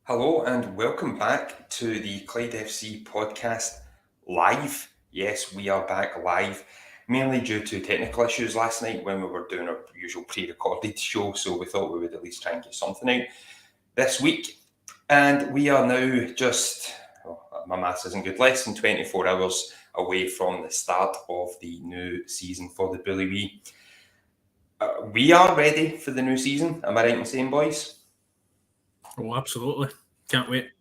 Hello and welcome back to the Clyde FC podcast live. Yes, we are back live, mainly due to technical issues last night when we were doing our usual pre-recorded show, so we thought we would at least try and get something out this week. And we are now my maths isn't good, less than 24 hours away from the start of the new season for the Bully Wee. We are ready for the new season, am I right in saying, boys? Oh, absolutely. Can't wait.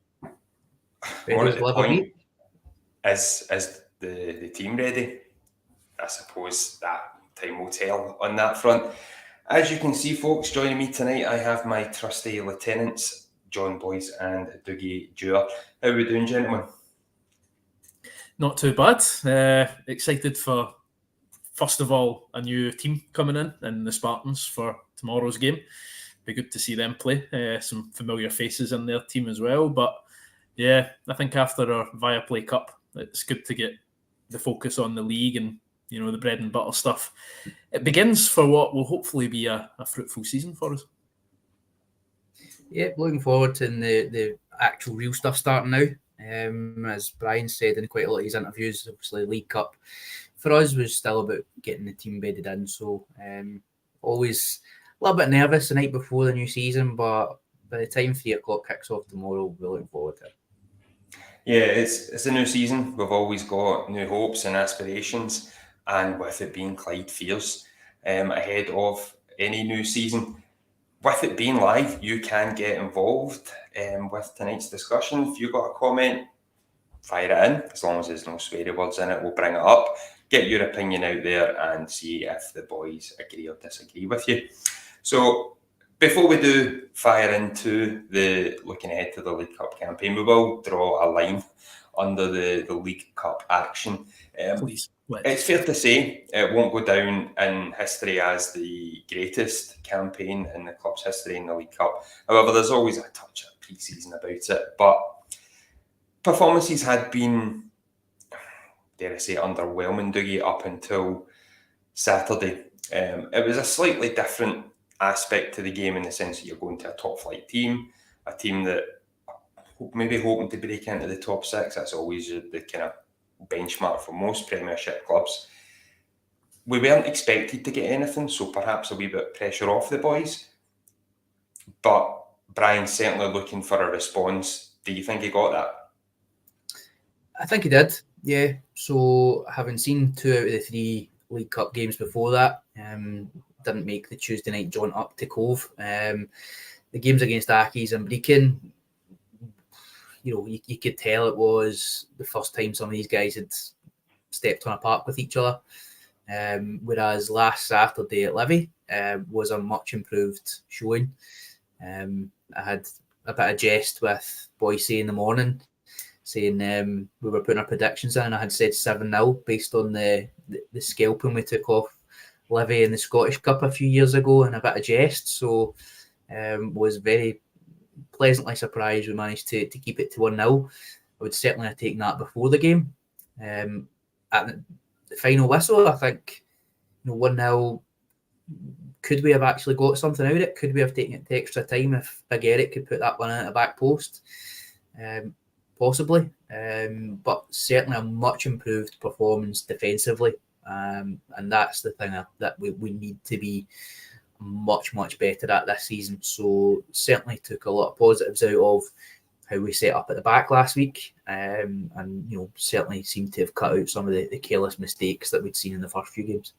More at the point, is the team ready? I suppose that time will tell on that front. As you can see, folks, joining me tonight, I have my trusty lieutenants, John Boyce and Dougie Dewar. How are we doing, gentlemen? Not too bad. Excited for, first of all, a new team coming in the Spartans for tomorrow's game. Be good to see them play. Some familiar faces in their team as well. But yeah, I think after our Viaplay Cup, it's good to get the focus on the league and, the bread and butter stuff. It begins for what will hopefully be a fruitful season for us. Yeah, looking forward to the actual real stuff starting now. As Brian said in quite a lot of his interviews, obviously League Cup for us was still about getting the team bedded in. So always a little bit nervous the night before the new season, but by the time 3 o'clock kicks off tomorrow, we're looking forward to it. Yeah, it's a new season. We've always got new hopes and aspirations, and with it being Clyde Fears ahead of any new season, with it being live, you can get involved with tonight's discussion. If you've got a comment, fire it in. As long as there's no sweary words in it, we'll bring it up. Get your opinion out there and see if the boys agree or disagree with you. So before we do fire into the looking ahead to the League Cup campaign, we will draw a line under the League Cup action. Please. It's fair to say it won't go down in history as the greatest campaign in the club's history in the League Cup. However, there's always a touch of pre-season about it. But performances had been, dare I say, underwhelming, Dougie, up until Saturday. It was a slightly different aspect to the game in the sense that you're going to a top-flight team, a team that maybe hoping to break into the top six. That's always the kind of benchmark for most Premiership clubs. We weren't expected to get anything, so perhaps a wee bit of pressure off the boys. But Brian's certainly looking for a response. Do you think he got that? I think he did, yeah. So having seen 2 out of the 3 League Cup games before that, didn't make the Tuesday night jaunt up to Cove. The games against Accies and Brechin, you could tell it was the first time some of these guys had stepped on a park with each other. Whereas last Saturday at Livy was a much improved showing. I had a bit of jest with Boyce in the morning, saying we were putting our predictions in, and I had said 7-0 based on the scalping we took off Livy in the Scottish Cup a few years ago, and a bit of jest. So was very pleasantly surprised we managed to keep it to 1-0. I would certainly have taken that before the game. At the final whistle, I think 1-0, could we have actually got something out of it? Could we have taken it to extra time if Big Eric could put that one in at the back post? Possibly. But certainly a much improved performance defensively. And that's the thing that we need to be much, much better at this season. So certainly took a lot of positives out of how we set up at the back last week, and certainly seemed to have cut out some of the careless mistakes that we'd seen in the first few games.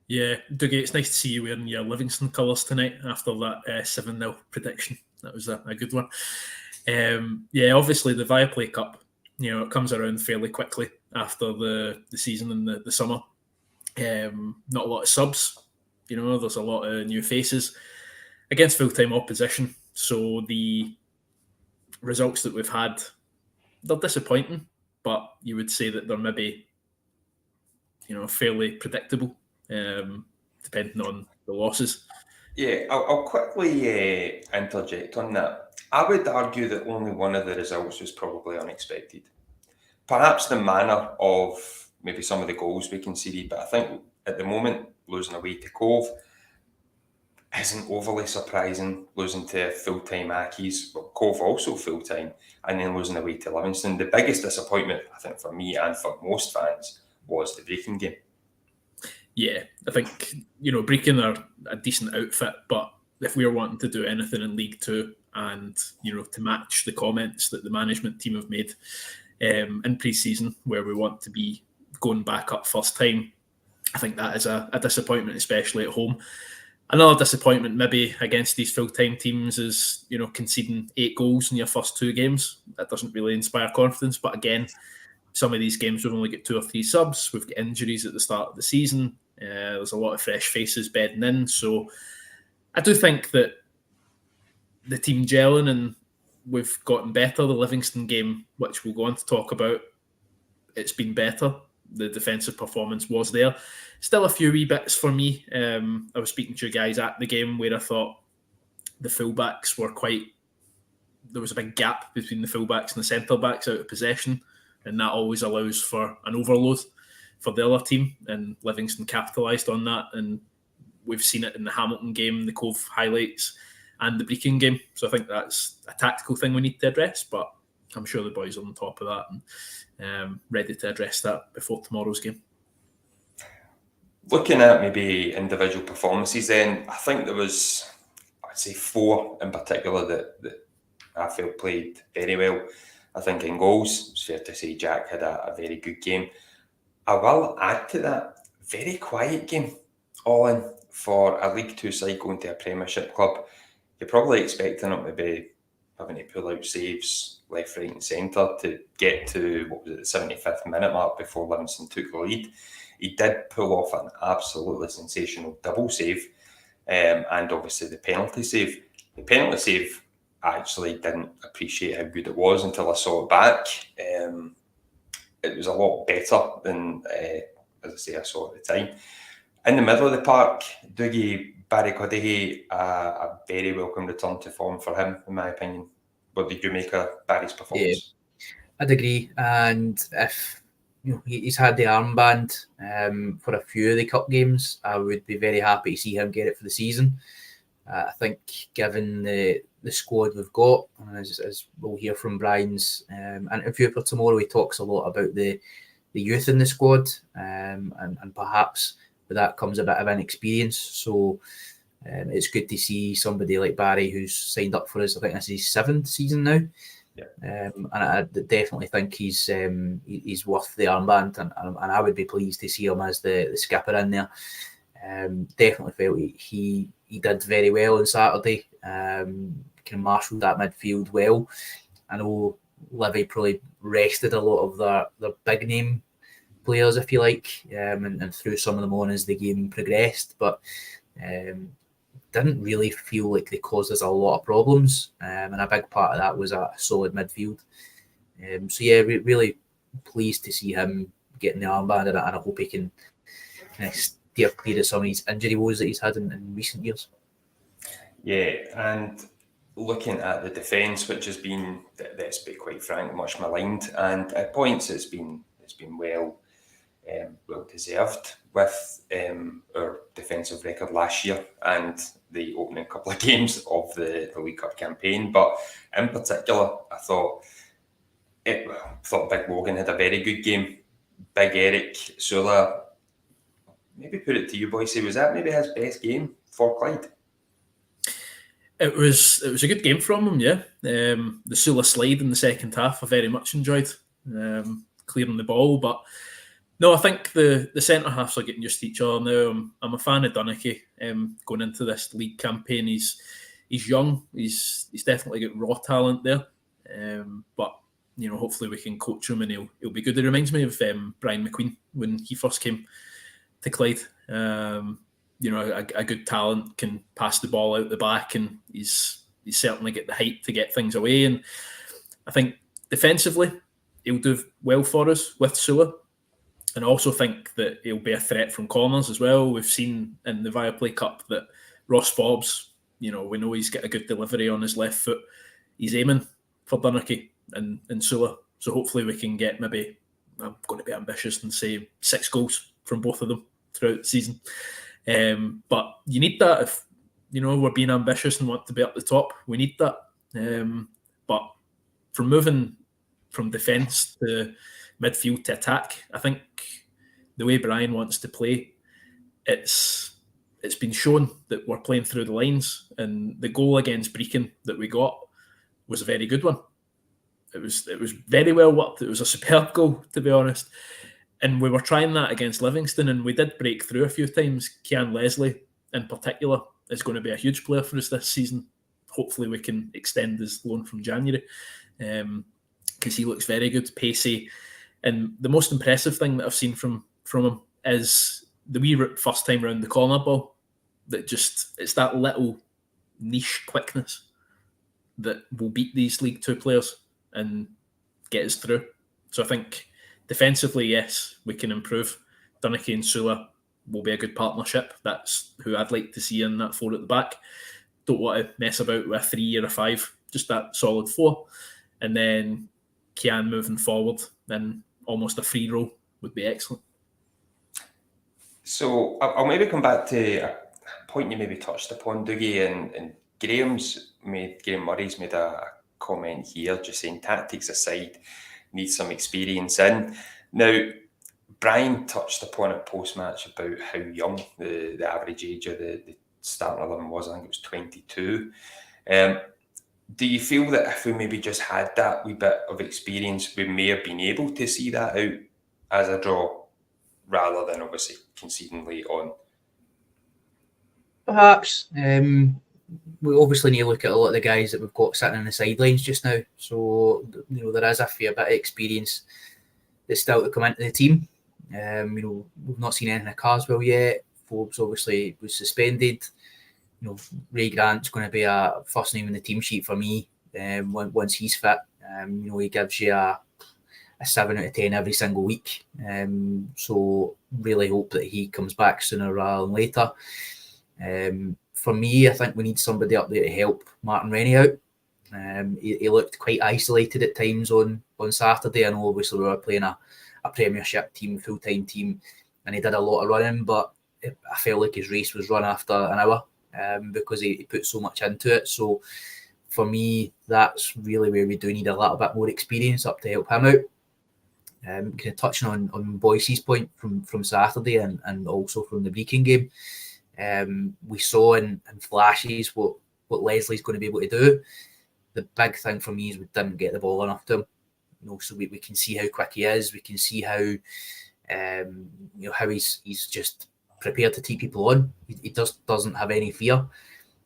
Yeah, Dougie, it's nice to see you wearing your Livingston colours tonight after that 7-0 prediction. That was a good one. Obviously the Viaplay Cup, it comes around fairly quickly after the season and the summer. Not a lot of subs, there's a lot of new faces against full-time opposition. So the results that we've had, they're disappointing, but you would say that they're maybe, fairly predictable, depending on the losses. Yeah, I'll quickly interject on that. I would argue that only one of the results was probably unexpected. Perhaps the manner of maybe some of the goals we conceded, but I think at the moment, losing away to Cove, isn't overly surprising, losing to full-time Accies, well, Cove also full-time, and then losing away to Livingston. The biggest disappointment, I think, for me and for most fans was the Brechin game. Yeah, I think, Brechin are a decent outfit, but if we're wanting to do anything in League Two and, to match the comments that the management team have made in pre-season, where we want to be going back up first time, I think that is a disappointment, especially at home. Another disappointment maybe against these full-time teams is, conceding 8 goals in your first 2 games. That doesn't really inspire confidence. But again, some of these games we've only got 2 or 3 subs. We've got injuries at the start of the season. There's a lot of fresh faces bedding in. So I do think that the team gelling and we've gotten better. The Livingston game, which we'll go on to talk about, it's been better. The defensive performance was there. Still a few wee bits for me. I was speaking to you guys at the game where I thought the fullbacks were there was a big gap between the fullbacks and the centre-backs out of possession, and that always allows for an overload for the other team, and Livingston capitalised on that, and we've seen it in the Hamilton game, the Cove highlights, and the Brechin game. So I think that's a tactical thing we need to address, but I'm sure the boys are on top of that and ready to address that before tomorrow's game. Looking at maybe individual performances then, I think there was, I'd say 4 in particular that I felt played very well. I think in goals, it's fair to say Jack had a very good game. I will add to that, very quiet game, all in, for a League Two side going to a Premiership club. You're probably expecting him to be having to pull out saves left, right and centre to get to, the 75th minute mark before Livingston took the lead. He did pull off an absolutely sensational double save, and obviously the penalty save. The penalty save, I actually didn't appreciate how good it was until I saw it back. It was a lot better than, as I say, I saw at the time. In the middle of the park, Dougie Barry Cudahy, a very welcome return to form for him, in my opinion. What did you make of Barry's performance? Yeah, I'd agree. And if he's had the armband for a few of the cup games, I would be very happy to see him get it for the season. I think given the squad we've got, as we'll hear from Brian's interview for tomorrow, he talks a lot about the youth in the squad, and perhaps with that comes a bit of inexperience. So it's good to see somebody like Barry who's signed up for us. I think this is his 7th season now. Yeah. And I definitely think he's worth the armband, and I would be pleased to see him as the skipper in there. Definitely felt he did very well on Saturday. Kind of marshalled that midfield well. I know Livy probably rested a lot of their big name players, if you like, and threw some of them on as the game progressed, but didn't really feel like they caused us a lot of problems, and a big part of that was a solid midfield. So yeah, really pleased to see him getting the armband, and I hope he can kind of steer clear of some of these injury woes that he's had in recent years. Yeah, and looking at the defence, which has been, let's be quite frank, much maligned, and at points it's been well deserved with our defensive record last year and the opening couple of games of the League Cup campaign. But in particular, I thought Big Logan had a very good game. Big Eric Sula, maybe put it to you, boys, was that maybe his best game for Clyde? It was a good game from him, yeah. The Sula slide in the second half I very much enjoyed, clearing the ball. But no, I think the centre halves are getting used to each other now. I'm a fan of Donachie going into this league campaign. He's young. He's definitely got raw talent there. But hopefully we can coach him and he'll be good. It reminds me of Brian McQueen when he first came to Clyde. A good talent, can pass the ball out the back, and he's certainly got the height to get things away. And I think defensively, he'll do well for us with Sula. And I also think that he'll be a threat from corners as well. We've seen in the Viaplay Cup that Ross Fobbs, we know he's got a good delivery on his left foot. He's aiming for Donachie and Sula. So hopefully we can get maybe, I'm going to be ambitious and say 6 goals from both of them throughout the season. But you need that if we're being ambitious and want to be up the top. We need that. But from moving from defence to midfield to attack, I think the way Brian wants to play, it's been shown that we're playing through the lines, and the goal against Brecon that we got was a very good one. It was very well worked. It was a superb goal, to be honest. And we were trying that against Livingston, and we did break through a few times. Kian Leslie, in particular, is going to be a huge player for us this season. Hopefully we can extend his loan from January, because he looks very good, pacey. And the most impressive thing that I've seen from him is the wee first time round the corner ball. It's that little niche quickness that will beat these League Two players and get us through. So I think defensively, yes, we can improve. Dunicky and Sula will be a good partnership. That's who I'd like to see in that 4 at the back. Don't want to mess about with a 3 or a 5, just that solid 4. And then Kian moving forward, then almost a free roll would be excellent. So I'll maybe come back to a point you maybe touched upon, Dougie, and Graham Murray's made a comment here, just saying tactics aside, needs some experience in. Now, Brian touched upon it post-match about how young the average age of the starting 11 was. I think it was 22. Do you feel that if we maybe just had that wee bit of experience, we may have been able to see that out as a draw, rather than obviously conceding late on? Perhaps. We obviously need to look at a lot of the guys that we've got sitting on the sidelines just now. So, there is a fair bit of experience that's still to come into the team. We've not seen anything of Carswell yet. Forbes obviously was suspended. Ray Grant's going to be a first name in the team sheet for me once he's fit. He gives you a 7 out of 10 every single week. So really hope that he comes back sooner rather than later. For me, I think we need somebody up there to help Martin Rennie out. He looked quite isolated at times on Saturday. I know obviously we were playing a Premiership team, full-time team, and he did a lot of running, but I felt like his race was run after an hour because he put so much into it. So for me, that's really where we do need a little bit more experience up to help him out. Kind of touching on Boyce's point from Saturday and also from the Brecon game, we saw in flashes what Leslie's going to be able to do. The big thing for me is we didn't get the ball enough to him. So we can see how quick he is. We can see how how he's just prepared to take people on. He just doesn't have any fear.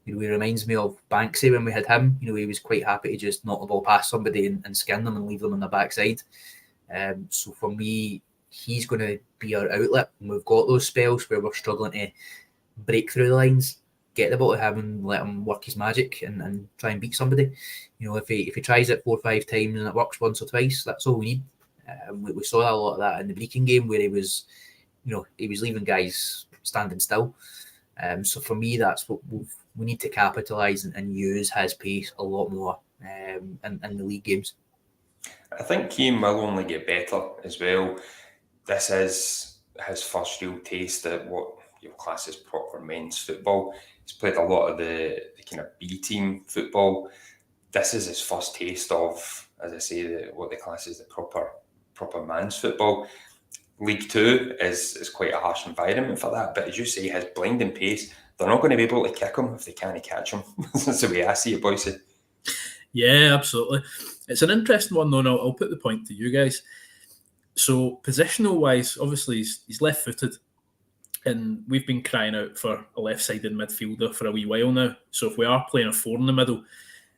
He reminds me of Banksy when we had him. He was quite happy to just knock the ball past somebody and skin them and leave them on the backside. So for me, he's going to be our outlet. And we've got those spells where we're struggling to break through the lines, get the ball to him and let him work his magic and try and beat somebody. If he tries it 4 or 5 times and it works once or twice, that's all we need. We saw a lot of that in the Brecon game where he was leaving guys standing still. So for me, that's what we need to capitalise and use his pace a lot more in the league games. I think Keane will only get better as well. This is his first real taste at what your class is proper men's football. He's played a lot of the kind of B team football. This is his first taste of, as I say, what the class is the proper man's football. League Two is quite a harsh environment for that, but as you say, his blinding pace, they're not going to be able to kick him if they can't catch him. That's the way I see it, Boyce. Yeah, absolutely. It's an interesting one, though, and I'll put the point to you guys. So, positional-wise, obviously, he's left-footed, and we've been crying out for a left-sided midfielder for a wee while now. So, if we are playing a 4 in the middle,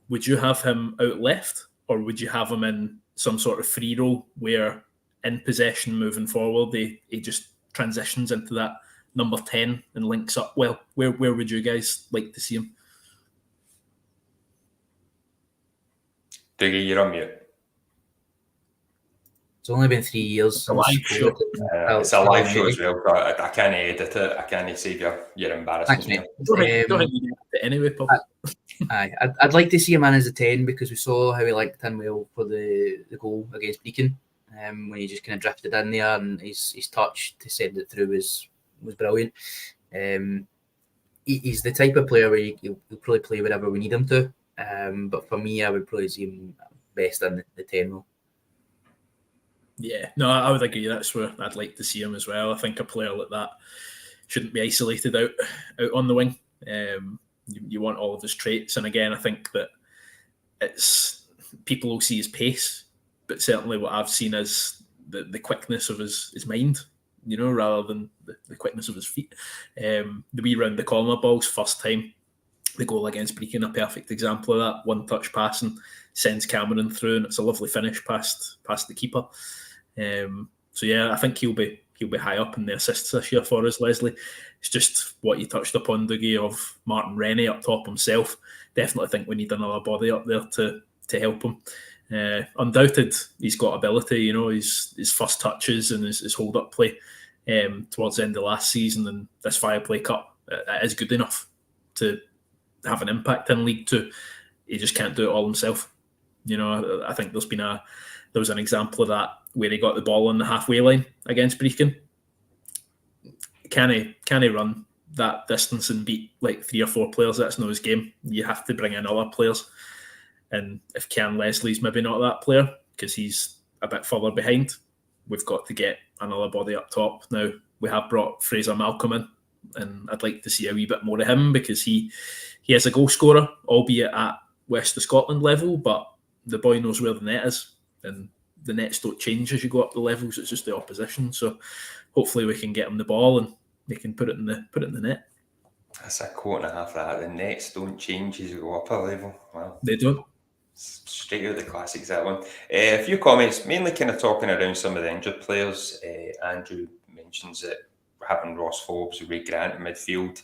would you have him out left, or would you have him in some sort of free role where, in possession moving forward, he just transitions into that number 10 and links up well? Where would you guys like to see him? Dougie, you're on mute. It's only been 3 years. It's a live show. It's a live show as well. I can't edit it. I can't save your embarrassment. Thanks, don't think you did it anyway, Paul. I'd like to see him in as a 10 because we saw how he liked him well for the goal against Brecon. When he just kind of drifted in there and his touch to send it through was brilliant. he's the type of player where he'll probably play wherever we need him to. But for me, I would probably see him best in the 10 role. Yeah, no, I would agree. That's where I'd like to see him as well. I think a player like that shouldn't be isolated out on the wing. You want all of his traits, and again, I think that it's people will see his pace, but certainly what I've seen is the quickness of his mind, rather than the quickness of his feet. The wee round the corner balls, first time, the goal against Brecon, a perfect example of that. One touch passing sends Cameron through, and it's a lovely finish past the keeper. So yeah, I think he'll be high up in the assists this year for us, Leslie. It's just what you touched upon, Dougie, of Martin Rennie up top himself. Definitely think we need another body up there to help him. Undoubted, he's got ability. His first touches and his hold up play towards the end of last season and this Fireplay Cup is good enough to have an impact in League Two. He just can't do it all himself. I think there was an example of that where he got the ball on the halfway line against Brecon. Can he run that distance and beat like 3 or 4 players? That's not his game. You have to bring in other players. And if Kieran Leslie's maybe not that player because he's a bit further behind, we've got to get another body up top. Now, we have brought Fraser Malcolm in, and I'd like to see a wee bit more of him because he is a goal scorer, albeit at West of Scotland level, but the boy knows where the net is, and the nets don't change as you go up the levels. It's just the opposition. So hopefully we can get him the ball and they can put it in the net. That's a quote and a half. That the nets don't change as you go up a level. Well, they don't. Straight out of the classics, that one. A few comments, mainly kind of talking around some of the injured players. Andrew mentions that we're having Ross Forbes, Ray Grant in midfield,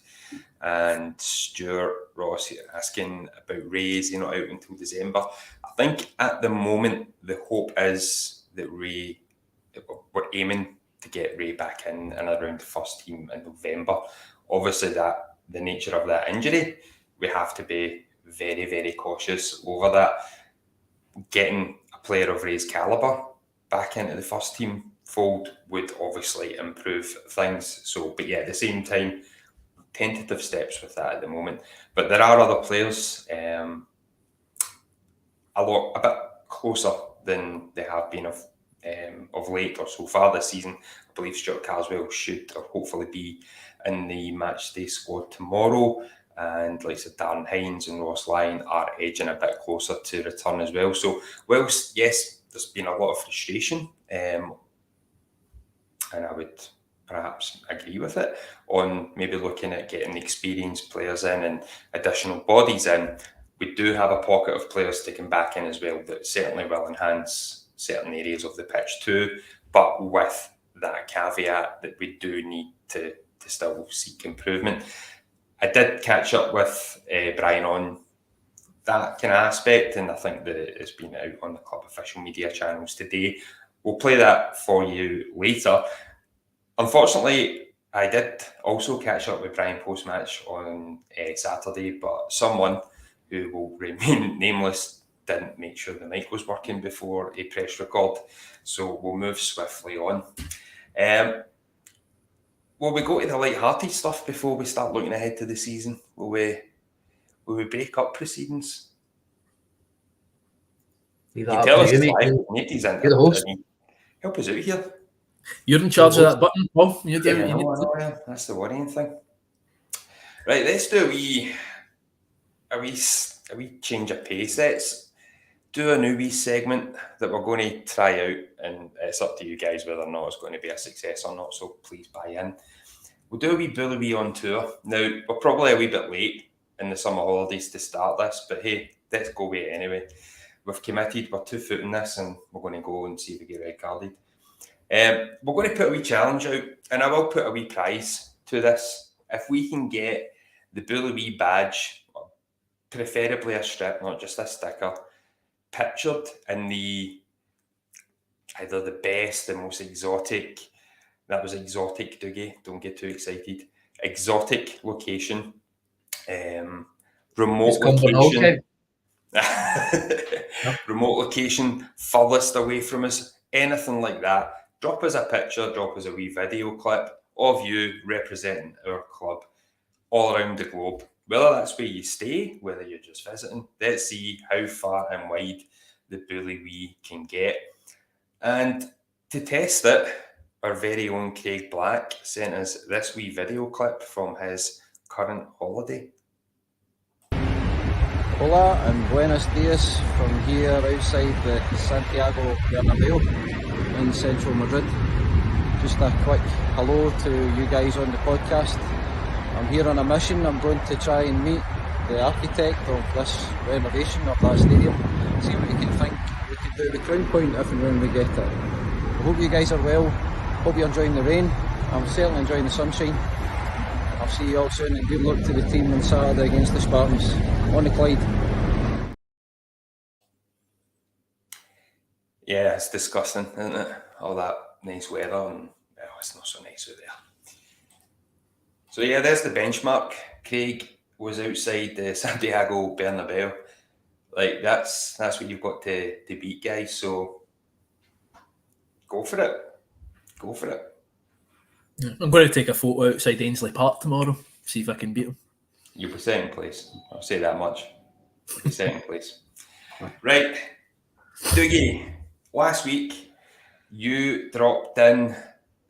and Stuart Ross asking about Ray. Is he not out until December? I think at the moment the hope is that we're aiming to get Ray back in and around the first team in November. Obviously, that the nature of that injury, we have to be very, very cautious over that. Getting a player of Ray's calibre back into the first team fold would obviously improve things. So, but yeah, at the same time, tentative steps with that at the moment. But there are other players a bit closer than they have been of late or so far this season. I believe Stuart Carswell should or hopefully be in the matchday squad tomorrow. And like I said, Darren Hines and Ross Lyon are edging a bit closer to return as well. So, whilst, yes, there's been a lot of frustration, and I would perhaps agree with it, on maybe looking at getting experienced players in and additional bodies in, we do have a pocket of players to come back in as well that certainly will enhance certain areas of the pitch too, but with that caveat that we do need to still seek improvement. I did catch up with Brian on that kind of aspect, and I think that it's been out on the club official media channels today. We'll play that for you later. Unfortunately, I did also catch up with Brian post-match on Saturday, but someone who will remain nameless didn't make sure the mic was working before a press record, so we'll move swiftly on. Will we go to the light-hearted stuff before we start looking ahead to the season? Will we break up proceedings? You tell us You're the host. Help us out here. You're in charge of that button, Paul. You do. Yeah, that's the worrying thing. Right, let's do a wee change of pace. Let's do a new wee segment that we're going to try out, and it's up to you guys whether or not it's going to be a success or not, so please buy in. We'll do a wee Bully Wee on tour. Now, we're probably a wee bit late in the summer holidays to start this, but hey, let's go with it anyway. We've committed, we're 2 foot in this, and we're going to go and see if we get red carded. We're going to put a wee challenge out, and I will put a wee prize to this. If we can get the Bully Wee badge, preferably a strip, not just a sticker, pictured in either the best, the most exotic, that was exotic, Dougie, don't get too excited, exotic location, remote location, remote location, furthest away from us, anything like that. Drop us a picture, drop us a wee video clip of you representing our club all around the globe. Whether that's where you stay, whether you're just visiting, let's see how far and wide the bully we can get. And to test it, our very own Craig Black sent us this wee video clip from his current holiday. Hola and buenos dias from here outside the Santiago Bernabeu in central Madrid. Just a quick hello to you guys on the podcast. I'm here on a mission. I'm going to try and meet the architect of this renovation of that stadium, see what we can think we can do the Crown Point if and when we get it. I hope you guys are well. Hope you're enjoying the rain. I'm certainly enjoying the sunshine. I'll see you all soon and good luck to the team on Saturday against the Spartans. On the Clyde. Yeah, it's disgusting, isn't it? All that nice weather, and it's not so nice out there. So yeah, there's the benchmark. Craig was outside the Santiago Bernabeu. Like that's what you've got to beat, guys. So go for it. Go for it. I'm going to take a photo outside Ainsley Park tomorrow, see if I can beat him. You'll be second place. I'll say that much. You'll be second place. Right. Dougie, last week you dropped in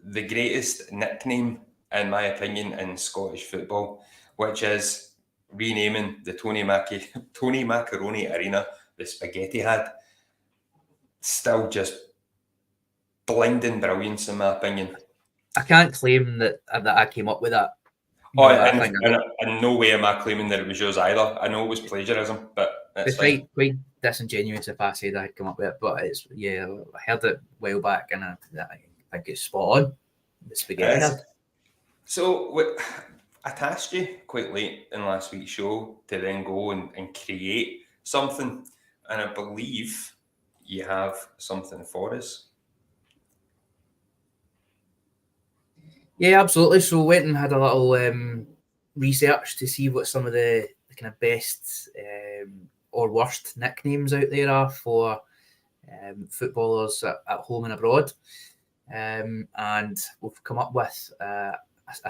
the greatest nickname, in my opinion, in Scottish football, which is renaming the Tony Macaroni Arena the Spaghetti Had. Still just blinding brilliance, in my opinion. I can't claim that I came up with that. In no way am I claiming that it was yours either. I know it was plagiarism, but it's quite disingenuous if I said I had come up with it. But it's I heard it a while back, and I think it's spot on. The Spaghetti Had. So I tasked you quite late in last week's show to then go and create something, and I believe you have something for us. Yeah, absolutely. So went and had a little research to see what some of the kind of best or worst nicknames out there are for footballers at home and abroad. And we've come up with a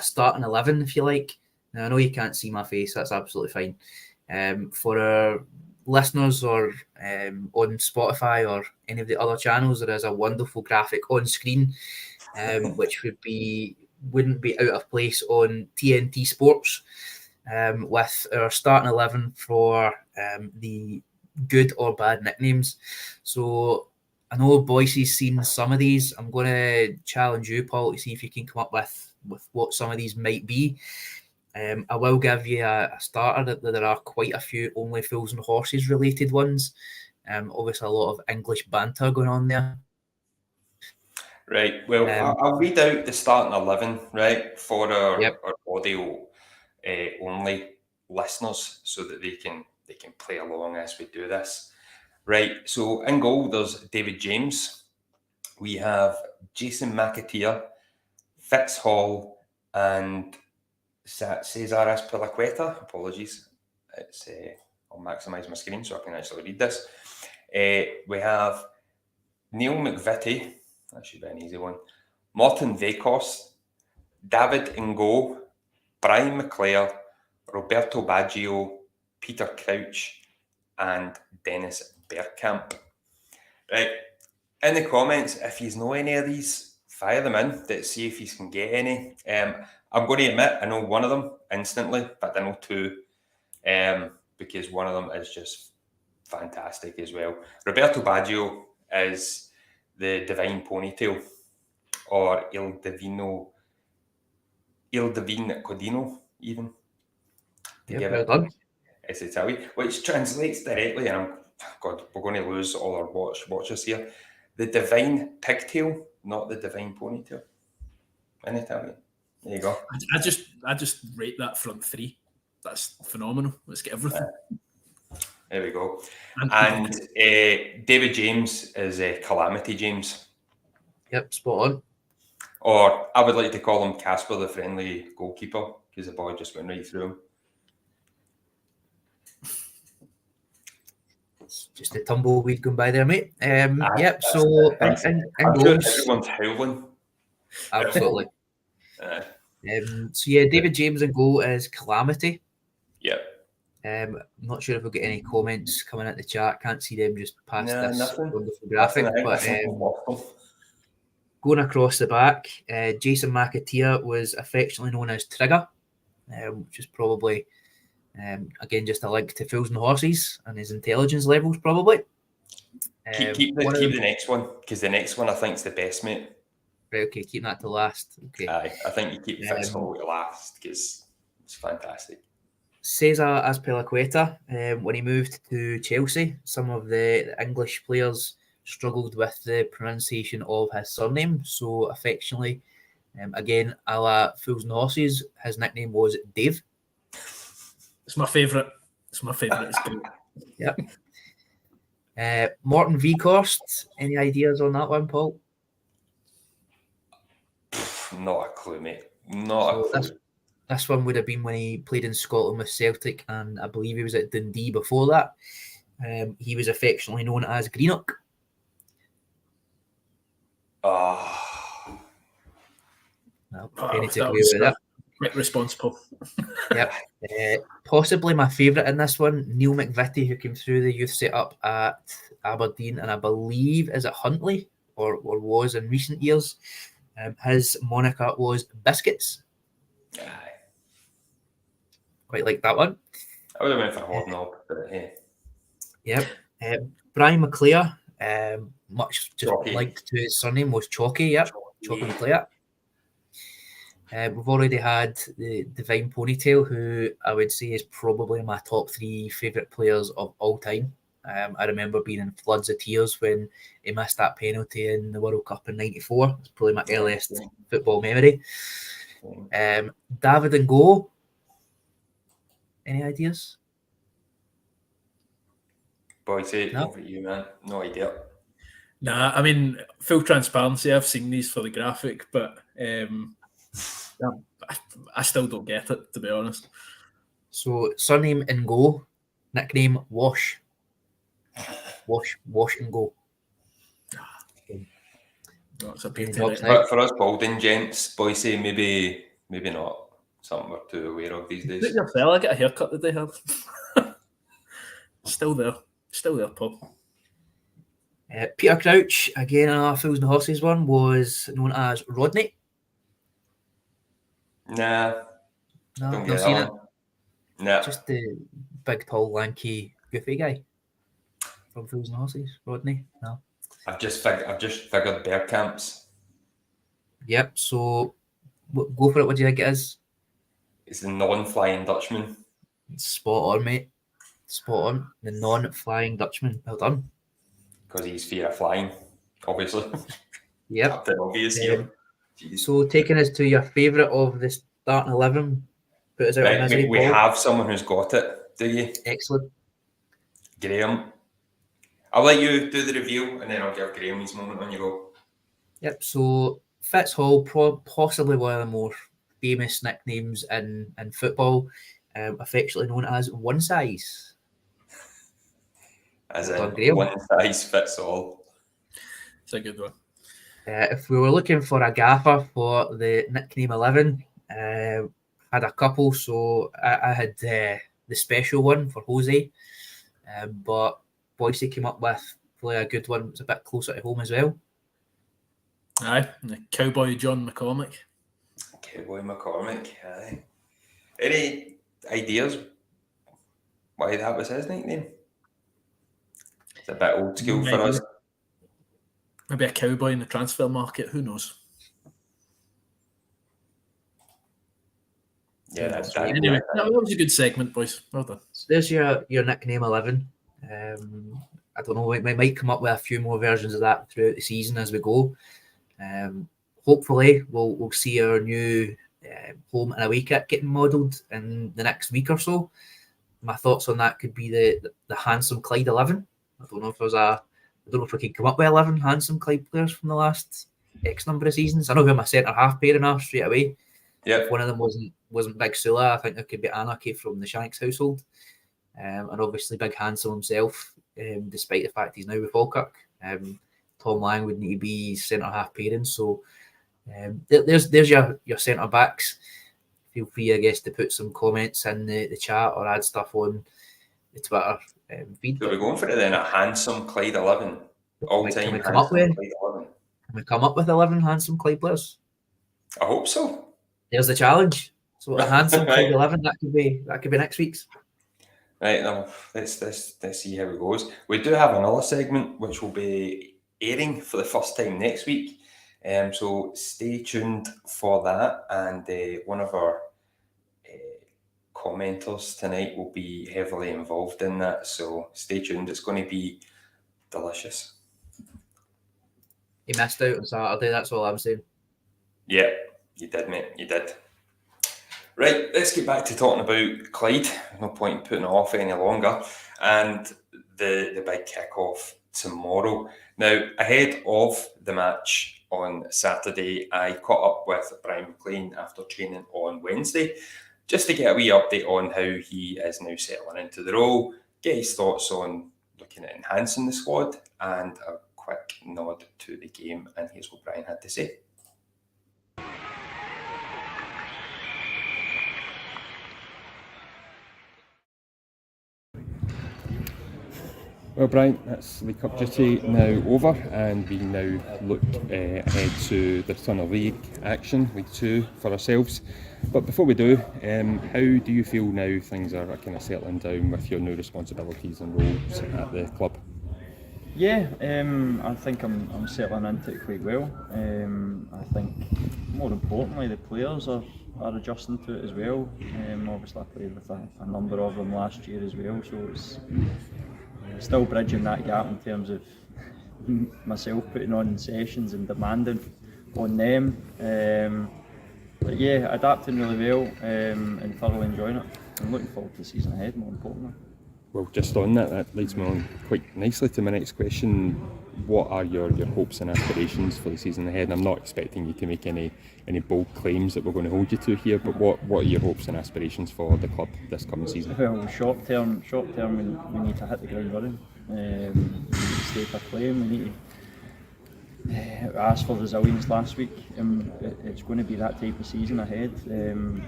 starting 11, if you like. Now, I know you can't see my face. That's absolutely fine. For our listeners or on Spotify or any of the other channels, there is a wonderful graphic on screen, which wouldn't be out of place on TNT Sports, with our starting 11 for the good or bad nicknames. So I know Boyce's seen some of these. I'm going to challenge you, Paul, to see if you can come up with what some of these might be. I will give you a starter that there are quite a few Only Fools and Horses related ones. Obviously a lot of English banter going on there. Right. Well, I'll read out the starting 11, right, for our audio only listeners, so that they can play along as we do this. Right. So in goal, there's David James. We have Jason McAteer, Fitz Hall, and Cesar Azpilicueta. Apologies. I'll maximise my screen so I can actually read this. We have Neil McVitie. That should be an easy one. Martin Veikos, David Ngo, Brian McClare, Roberto Baggio, Peter Crouch, and Dennis Bergkamp. Right. In the comments, if you know any of these, fire them in to see if you can get any. I'm going to admit I know one of them instantly, but I know two, because one of them is just fantastic as well. Roberto Baggio is the Divine Ponytail, or Il Divino Codino, even. Well done. It's Italian, which translates directly, and we're going to lose all our watchers here. The Divine Pigtail, not the Divine Ponytail, in Italian. There you go. I just rate that front three. That's phenomenal. Let's get everything. There we go. And David James is Calamity James. Yep, spot on. Or I would like to call him Casper, the friendly goalkeeper, because the ball just went right through him. It's just a tumbleweed going by there, mate. Yep, so... Everyone's howling. Absolutely. So yeah, David James in goal is calamity. Yep. I'm not sure if we'll get any comments coming at the chat. Can't see them just past Nah, this nothing. wonderful graphic. I think But that's awful. going across the back, Jason McAteer was affectionately known as Trigger, which is probably, again, just a link to Fools and Horses and his intelligence levels, probably. Keep the next one, because the next one I think is the best, mate. Right, okay, keep that to last. Okay. Aye, I think you keep Fitzhall to last because it's fantastic. Cesar Azpilicueta, when he moved to Chelsea, some of the English players struggled with the pronunciation of his surname, so affectionately, again, a la Fools and Horses, his nickname was Dave. It's my favourite. It's great. Yep. Morten Vekhorst, any ideas on that one, Paul? Not a clue, mate. Not a clue. This one would have been when he played in Scotland with Celtic, and I believe he was at Dundee before that. He was affectionately known as Greenock. Quick response, Paul. Yep. Possibly my favourite in this one, Neil McVitie, who came through the youth setup at Aberdeen, and I believe is it Huntly or was in recent years. His moniker was Biscuits. Aye. Quite like that one. I would have went for Hobnob, but hey. Yep. Brian McClare, much just Chalky. linked to his surname, was Chalky. Yep. Chalky McClare. We've already had the Divine Ponytail, who I would say is probably my top 3 favourite players of all time. I remember being in floods of tears when he missed that penalty in the World Cup in '94. It's probably my earliest football memory. David and Go. Any ideas? Boy, say No? over to you, man. No idea. Nah, I mean, full transparency, I've seen these for the graphic, but I still don't get it, to be honest. So, surname in Go, nickname Wash. Wash and Go. No, it's a beauty. But for us balding gents, boy, say maybe not. Something we're too aware of these days. Look at your fella, get a haircut that they have. Still there, Paul. Peter Crouch, again, our Fools and Horses one, was known as Rodney. Nah, No, don't not get seen that it. one. Nah, Just the big, tall, lanky, goofy guy from Fools and Horses, Rodney. No. I've just figured bear camps. Yep. So go for it. What do you think it is? It's the non-flying Dutchman. Spot on, mate. Spot on. The non-flying Dutchman. Well done. Because he's fear of flying, obviously. Yep. Captain obvious here. Jeez. So taking us to your favourite of the starting 11. Put us out on Right, misery, we Paul. have someone who's got it, do you? Excellent. Graham. I'll let you do the review and then I'll give Graham his moment on you go. Yep. So Fitzhall, possibly one of the more famous nicknames in football, affectionately known as One Size. As Well in, done, Graham. one size fits all. It's a good one. If we were looking for a gaffer for the nickname 11, had a couple. So I had the special one for Jose, but Boise came up with probably a good one. It's a bit closer to home as well. Aye, the Cowboy John McCormick. Cowboy McCormick. Aye. Any ideas why that was his nickname? It's a bit old school for us. Maybe a cowboy in the transfer market. Who knows? Yeah, that's Anyway, that was a good segment, boys. Well done. So there's your nickname 11. I don't know. We might come up with a few more versions of that throughout the season as we go. Hopefully, we'll see our new home and away kit getting modelled in the next week or so. My thoughts on that could be the handsome Clyde 11. I don't know if we can come up with 11 handsome Clyde players from the last X number of seasons. I know who my centre half pairing are straight away. Yeah. If one of them wasn't Big Sula, I think there could be Anarchy from the Shanks household. And obviously Big Handsome himself, despite the fact he's now with Falkirk. Tom Lang would need to be centre half pairing. So There's your centre backs. Feel free, I guess, to put some comments in the chat or add stuff on the Twitter feed. So we're going for it then, a handsome Clyde 11. All-time Can we handsome come up with Clyde 11. Can we come up with 11 handsome Clyde players? I hope so. There's the challenge. So a handsome Right. Clyde 11, that could be next week's. Right, now let's see how it goes. We do have another segment which will be airing for the first time next week. So stay tuned for that. And one of our commenters tonight will be heavily involved in that. So stay tuned. It's going to be delicious. He missed out on Saturday, that's all I'm saying. Yeah, you did, mate. You did. Right, let's get back to talking about Clyde. No point in putting it off any longer. And the big kick-off tomorrow. Now, ahead of the match on Saturday, I caught up with Brian McLean after training on Wednesday, just to get a wee update on how he is now settling into the role, get his thoughts on looking at enhancing the squad, and a quick nod to the game. And here's what Brian had to say. Well, Brian, that's League Cup duty now over, and we now look ahead to the return of league action, League 2 for ourselves. But before we do, how do you feel now things are kind of settling down with your new responsibilities and roles at the club? Yeah, I think I'm settling into it quite well. I think more importantly the players are adjusting to it as well. Obviously I played with a number of them last year as well, so it's still bridging that gap in terms of myself putting on sessions and demanding on them. But yeah, adapting really well and thoroughly enjoying it. I'm looking forward to the season ahead, more importantly. Well, just on that leads me on quite nicely to my next question. What are your hopes and aspirations for the season ahead? And I'm not expecting you to make any bold claims that we're going to hold you to here, but what are your hopes and aspirations for the club this coming season? Well, short term, we need to hit the ground running. We need to stay for playing. We need to ask for resilience last week. It's going to be that type of season ahead.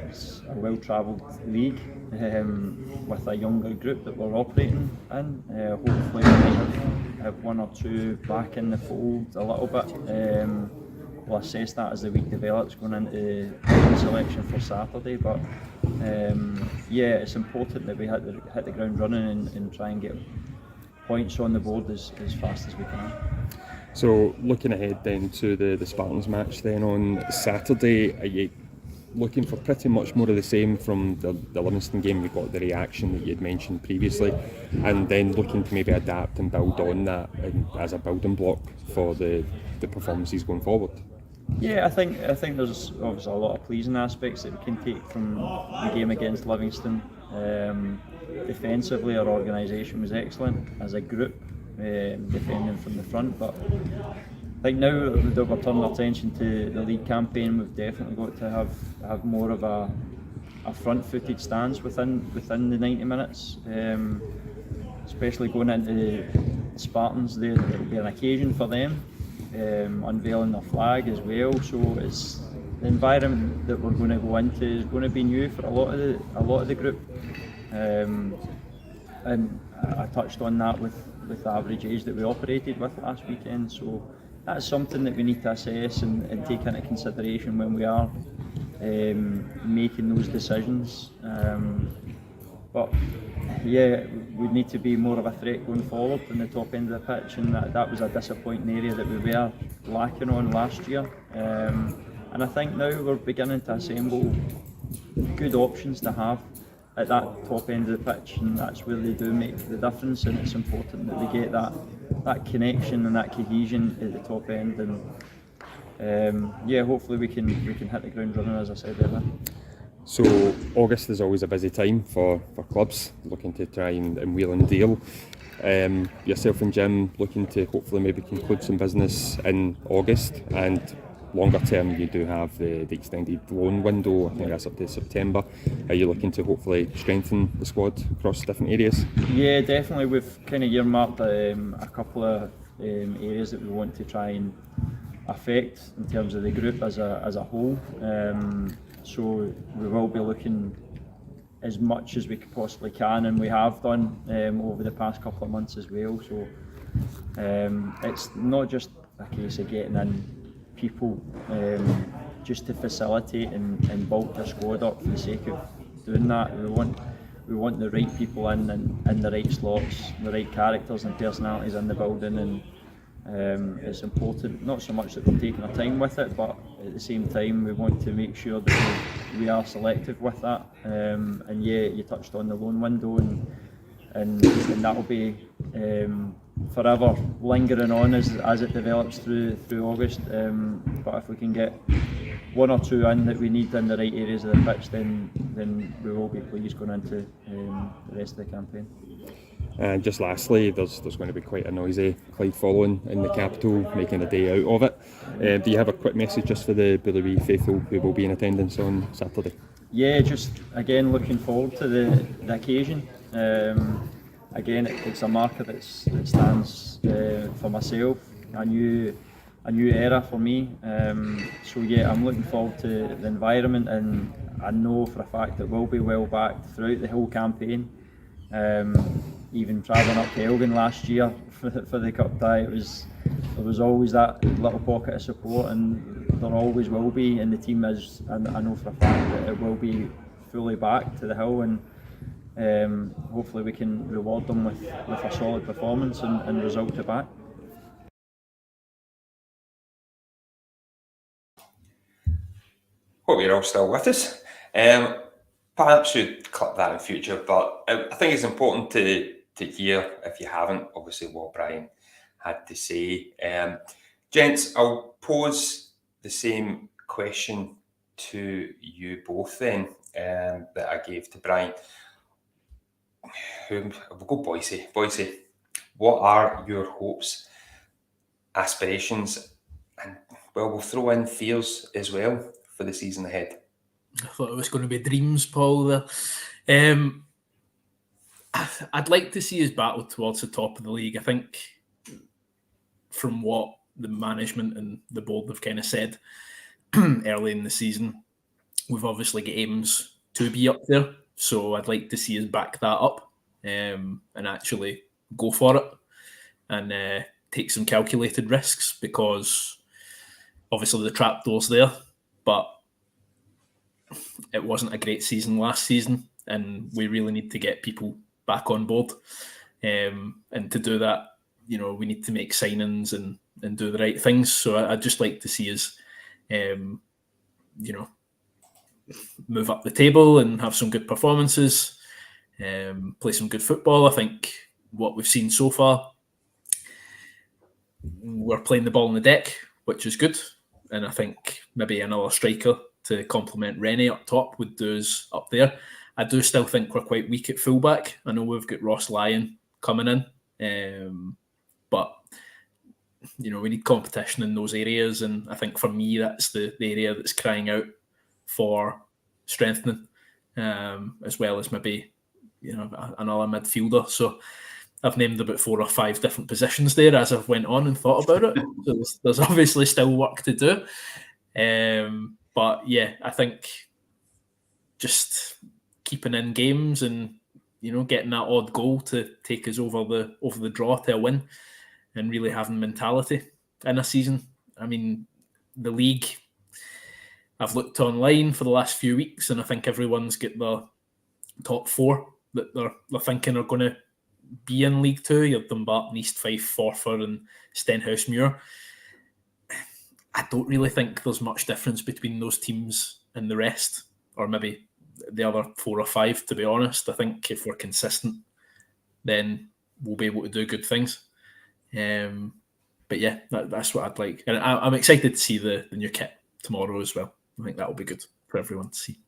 It's a well-travelled league with a younger group that we're operating in. Hopefully we might have one or two back in the fold a little bit. We'll assess that as the week develops going into the selection for Saturday. But yeah, it's important that we hit the ground running and try and get points on the board as fast as we can. So looking ahead then to the Spartans match then on Saturday, are you looking for pretty much more of the same from the Livingston game? You've got the reaction that you'd mentioned previously, and then looking to maybe adapt and build on that as a building block for the performances going forward? Yeah, I think there's obviously a lot of pleasing aspects that we can take from the game against Livingston. Defensively, our organisation was excellent as a group, defending from the front. But I think now that we're turning our attention to the league campaign, we've definitely got to have more of a front-footed stance within the 90 minutes. Especially going into the Spartans, it'll be an occasion for them. Unveiling their flag as well, so it's the environment that we're going to go into is going to be new for a lot of the group, and I touched on that with the average age that we operated with last weekend, so that's something that we need to assess and take into consideration when we are making those decisions. But yeah, we need to be more of a threat going forward in the top end of the pitch, and that was a disappointing area that we were lacking on last year. And I think now we're beginning to assemble good options to have at that top end of the pitch, and that's where they do make the difference, and it's important that we get that connection and that cohesion at the top end, and yeah, hopefully we can hit the ground running, as I said earlier. So August is always a busy time for clubs looking to try and wheel and deal. Yourself and Jim looking to hopefully maybe conclude some business in August, and longer term you do have the extended loan window. I think that's up to September. Are you looking to hopefully strengthen the squad across different areas? Yeah, definitely. We've kind of earmarked a couple of areas that we want to try and effect in terms of the group as a whole. So we will be looking as much as we possibly can, and we have done over the past couple of months as well. So it's not just a case of getting in people just to facilitate and bulk the squad up for the sake of doing that. We want the right people in the right slots, the right characters and personalities in the building, and it's important not so much that we're taking our time with it, but at the same time we want to make sure that we are selective with that. And yeah, you touched on the loan window, and that will be forever lingering on as it develops through August. But if we can get one or two in that we need in the right areas of the pitch, then we will be pleased going into the rest of the campaign. And just lastly, there's going to be quite a noisy Clyde following in the capital, making a day out of it. Do you have a quick message just for the Billericay faithful who will be in attendance on Saturday? Yeah, just again looking forward to the occasion. Again, it's a marker that stands for myself, a new era for me. So yeah, I'm looking forward to the environment, and I know for a fact that we'll be well backed throughout the whole campaign. Even travelling up to Elgin last year for the cup tie, there was always that little pocket of support, and there always will be. And the team is, and I know for a fact that it will be fully back to the hill, and hopefully we can reward them with a solid performance and result to back. Hope you're all still with us. Perhaps you'd clip that in future, but I think it's important to hear, if you haven't, obviously what Brian had to say. Gents, I'll pose the same question to you both then that I gave to Brian. We'll go Boise. Boise, what are your hopes, aspirations, and we'll throw in fears as well for the season ahead? I thought it was going to be dreams, Paul, there. I'd like to see us battle towards the top of the league. I think from what the management and the board have kind of said early in the season, we've obviously got aims to be up there. So I'd like to see us back that up and actually go for it and take some calculated risks, because obviously the trapdoor's there, but it wasn't a great season last season, and we really need to get people back on board. And to do that, we need to make signings and do the right things. So I'd just like to see us, move up the table and have some good performances, play some good football. I think what we've seen so far, we're playing the ball on the deck, which is good. And I think maybe another striker to complement Rennie up top would do us up there. I do still think we're quite weak at fullback. I know we've got Ross Lyon coming in, but we need competition in those areas, and I think for me that's the area that's crying out for strengthening, as well as maybe another midfielder. So I've named about 4 or 5 different positions there as I've went on and thought about it. So there's obviously still work to do. But yeah, I think just keeping in games and getting that odd goal to take us over the draw to a win, and really having mentality in a season. I mean, the league, I've looked online for the last few weeks, and I think everyone's got the top 4 that they're thinking are going to be in League 2. You have Dumbarton, East Fife, Forfar and Stenhousemuir. I don't really think there's much difference between those teams and the rest, or maybe the other 4 or 5, to be honest. I think if we're consistent, then we'll be able to do good things. But yeah, that's what I'd like. And I'm excited to see the new kit tomorrow as well. I think that'll be good for everyone to see.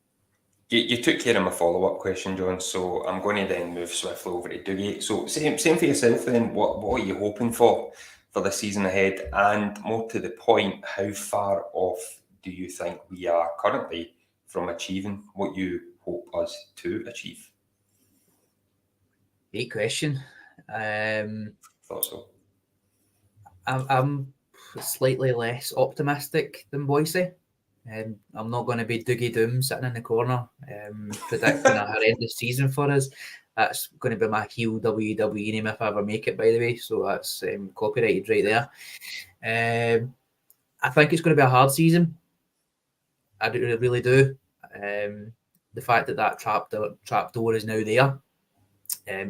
You took care of my follow-up question, John, so I'm going to then move swiftly over to Dougie. So same for yourself then, what are you hoping for the season ahead? And more to the point, how far off do you think we are currently from achieving what you hope us to achieve? Great question. Thought so. I'm slightly less optimistic than Boise. I'm not going to be Dougie Doom sitting in the corner predicting a horrendous season for us. That's going to be my heel WWE name if I ever make it, by the way. So that's copyrighted right there. I think it's going to be a hard season. I really do. The fact that trap door is now there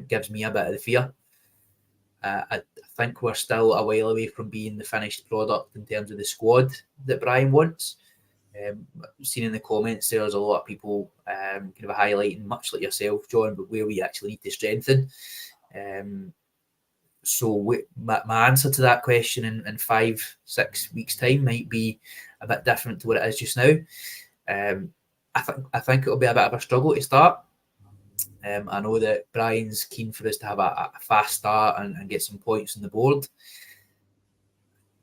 gives me a bit of the fear. I think we're still a while away from being the finished product in terms of the squad that Brian wants. Seen in the comments, there's a lot of people kind of highlighting, much like yourself, John, but where we actually need to strengthen. My answer to that question in 5-6 weeks' time might be a bit different to what it is just now. I think it'll be a bit of a struggle to start. I know that Brian's keen for us to have a fast start and get some points on the board.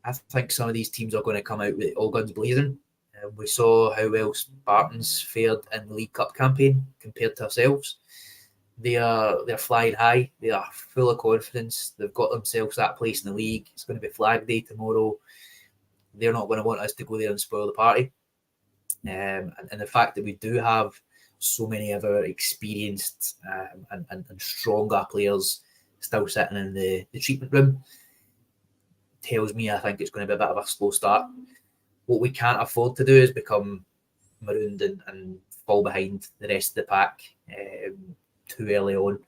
I think some of these teams are going to come out with all guns blazing. We saw how well Spartans fared in the League Cup campaign compared to ourselves. They're flying high. They are full of confidence. They've got themselves that place in the league. It's going to be Flag Day tomorrow. They're not going to want us to go there and spoil the party. And the fact that we do have so many of our experienced and stronger players still sitting in the treatment room tells me I think it's going to be a bit of a slow start. What we can't afford to do is become marooned and fall behind the rest of the pack too early on.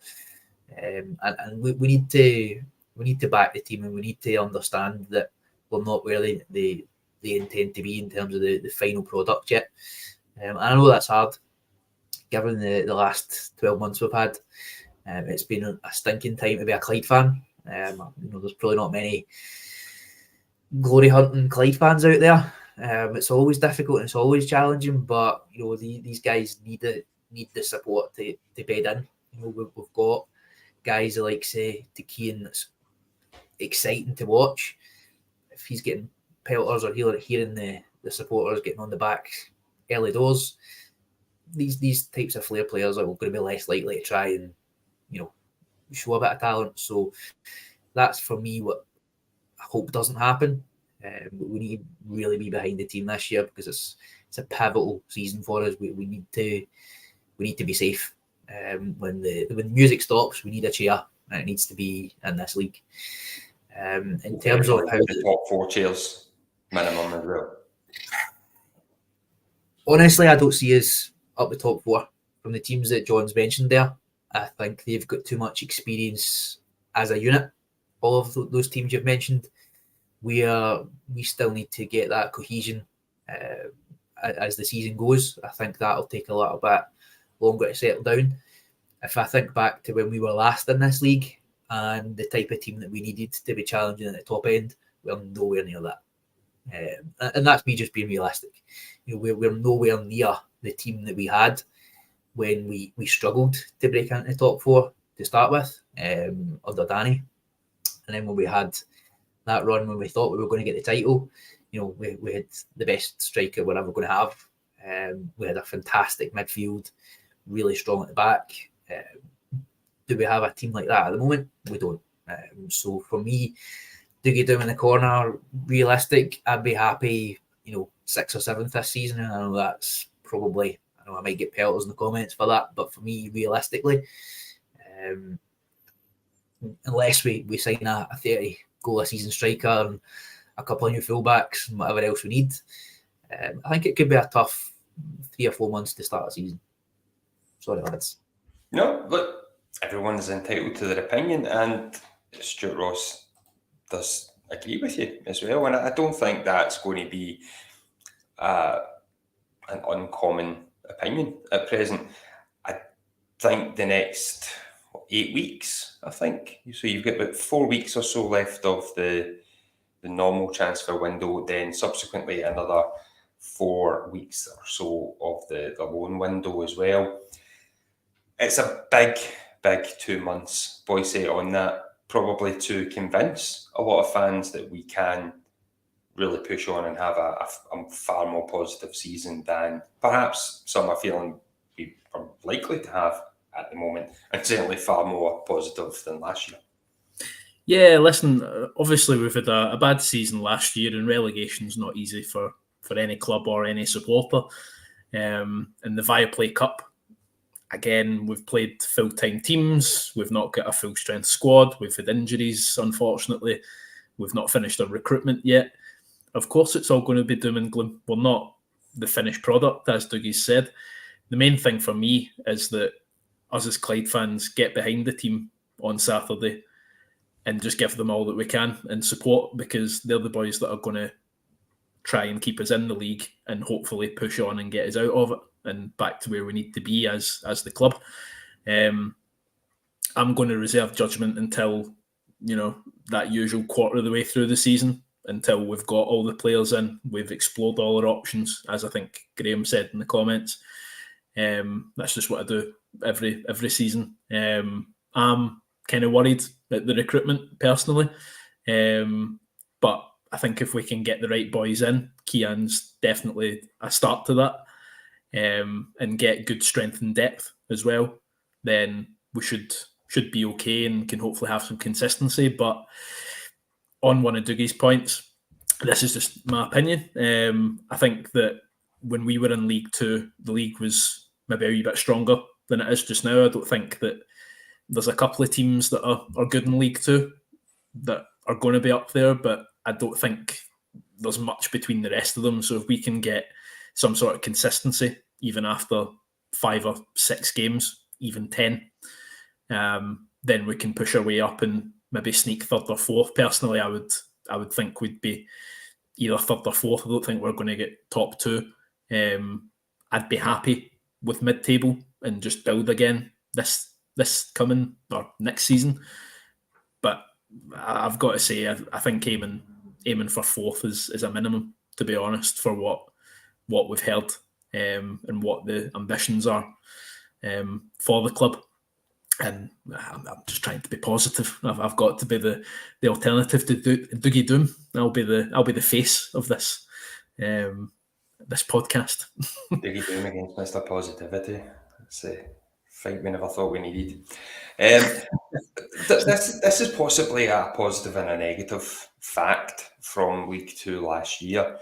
And we need to back the team, and we need to understand that we're not where they intend to be in terms of the final product yet. And I know that's hard, given the last 12 months we've had. It's been a stinking time to be a Clyde fan. There's probably not many glory hunting Clyde fans out there. It's always difficult and it's always challenging, but these guys need the support to bed in. We've got guys like, say, Tekian, that's exciting to watch. If he's getting pelters or hearing the supporters getting on the back early doors, these types of flair players are going to be less likely to try and show a bit of talent. So that's for me what I hope doesn't happen. We need to really be behind the team this year because it's a pivotal season for us. We need to be safe. When the music stops, we need a cheer, and it needs to be in this league. In terms of how the top 4 chairs minimum as well. Honestly, I don't see us up the top 4 from the teams that John's mentioned there. I think they've got too much experience as a unit. All of those teams you've mentioned, we still need to get that cohesion as the season goes. I think that'll take a little bit longer to settle down. If I think back to when we were last in this league and the type of team that we needed to be challenging at the top end, we're nowhere near that. And that's me just being realistic. We're nowhere near the team that we had when we struggled to break into the top 4 to start with under Danny. And then when we had that run when we thought we were going to get the title, we had the best striker we're ever going to have. We had a fantastic midfield, really strong at the back. Do we have a team like that at the moment? We don't. So for me, Dougie Doom in the corner, realistic, I'd be happy, 6th or 7th this season. And I know that's probably, I might get pelters in the comments for that, but for me, realistically, unless we sign a 30 goal a season striker and a couple of new fullbacks and whatever else we need, I think it could be a tough 3 or 4 months to start a season. Sorry, lads. No, look, everyone is entitled to their opinion, and Stuart Ross does agree with you as well. And I don't think that's going to be an uncommon opinion at present. I think the next 8 weeks, so you've got about 4 weeks or so left of the normal transfer window, then subsequently another 4 weeks or so of the loan window as well. It's a big 2 months, Boise, on that, probably to convince a lot of fans that we can really push on and have a far more positive season than perhaps some are feeling we are likely to have at the moment, and certainly far more positive than last year. Yeah, listen, obviously we've had a bad season last year, and relegation's not easy for any club or any supporter. In the Viaplay Cup, again, we've played full-time teams. We've not got a full-strength squad. We've had injuries, unfortunately. We've not finished our recruitment yet. Of course, it's all going to be doom and gloom. We're not the finished product, as Dougie's said. The main thing for me is that us as Clyde fans get behind the team on Saturday and just give them all that we can and support, because they're the boys that are going to try and keep us in the league and hopefully push on and get us out of it and back to where we need to be as the club. I'm going to reserve judgment until, that usual quarter of the way through the season, until we've got all the players in, we've explored all our options, as I think Graham said in the comments. That's just what I do every season. I'm kind of worried at the recruitment personally, but I think if we can get the right boys in, Kian's definitely a start to that, and get good strength and depth as well, then we should be okay and can hopefully have some consistency. But on one of Dougie's points, this is just my opinion. I think that when we were in League Two, the league was maybe a wee bit stronger than it is just now. I don't think that there's a couple of teams that are good in League Two that are going to be up there, but I don't think there's much between the rest of them. So if we can get some sort of consistency, even after 5 or 6 games, even 10, then we can push our way up and maybe sneak 3rd or 4th. Personally, I would think we'd be either 3rd or 4th. I don't think we're going to get top 2. I'd be happy with mid-table and just build again this coming or next season. But I've got to say, I think aiming for 4th is a minimum, to be honest, for what we've heard, and what the ambitions are for the club. And I'm just trying to be positive. I've got to be the alternative to Dougie Doom. I'll be the face of this podcast. Dougie Doom against Mr. Positivity. It's a fight we never thought we needed. This is possibly a positive and a negative fact from League Two last year,